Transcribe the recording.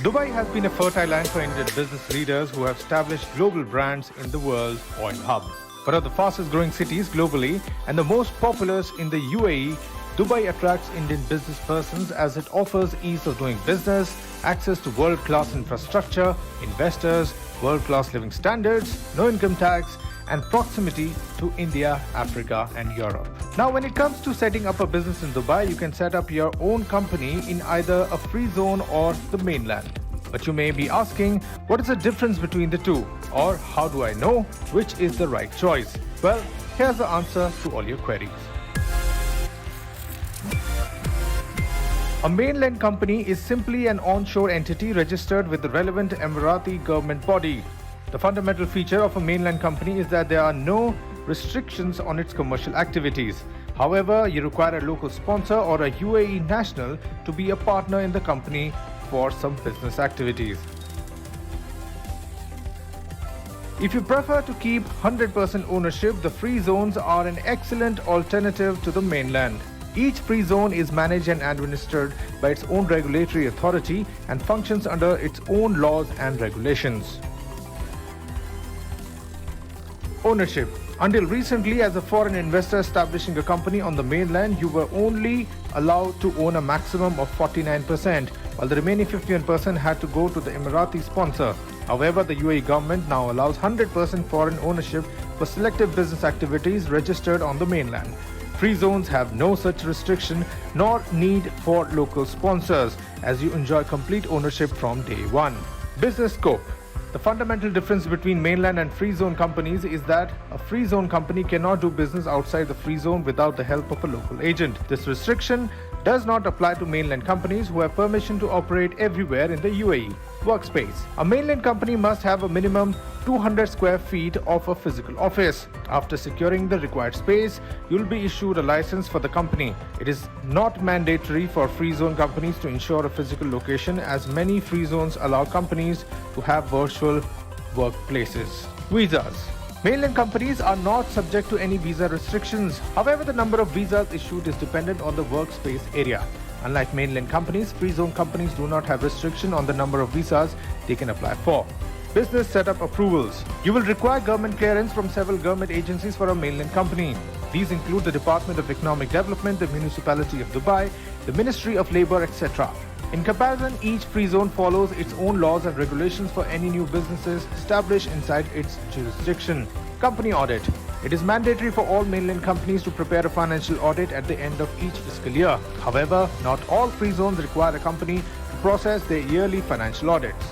Dubai has been a fertile land for Indian business leaders who have established global brands in the world's oil hub. One of the fastest growing cities globally and the most populous in the UAE, Dubai attracts Indian business persons as it offers ease of doing business, access to world-class infrastructure, investors, world-class living standards, no income tax, and proximity to India, Africa, and Europe. Now, when it comes to setting up a business in Dubai, you can set up your own company in either a free zone or the mainland. But you may be asking, what is the difference between the two? Or how do I know which is the right choice? Well, here's the answer to all your queries. A mainland company is simply an onshore entity registered with the relevant Emirati government body. The fundamental feature of a mainland company is that there are no restrictions on its commercial activities. However, you require a local sponsor or a UAE national to be a partner in the company for some business activities. If you prefer to keep 100% ownership, the free zones are an excellent alternative to the mainland. Each free zone is managed and administered by its own regulatory authority and functions under its own laws and regulations. Ownership. Until recently, as a foreign investor establishing a company on the mainland, you were only allowed to own a maximum of 49%, while the remaining 51% had to go to the Emirati sponsor. However, the UAE government now allows 100% foreign ownership for selective business activities registered on the mainland. Free zones have no such restriction nor need for local sponsors, as you enjoy complete ownership from day one. Business scope. The fundamental difference between mainland and free zone companies is that a free zone company cannot do business outside the free zone without the help of a local agent. This restriction does not apply to mainland companies who have permission to operate everywhere in the UAE. Workspace. A mainland company must have a minimum 200 square feet of a physical office. After securing the required space, you will be issued a license for the company. It is not mandatory for free zone companies to ensure a physical location, as many free zones allow companies to have virtual workplaces. Visas. Mainland companies are not subject to any visa restrictions. However, the number of visas issued is dependent on the workspace area. Unlike mainland companies, free zone companies do not have restriction on the number of visas they can apply for. Business setup approvals. You will require government clearance from several government agencies for a mainland company. These include the Department of Economic Development, the Municipality of Dubai, the Ministry of Labour, etc. In comparison, each free zone follows its own laws and regulations for any new businesses established inside its jurisdiction. Company audit. It is mandatory for all mainland companies to prepare a financial audit at the end of each fiscal year. However, not all free zones require a company to process their yearly financial audits.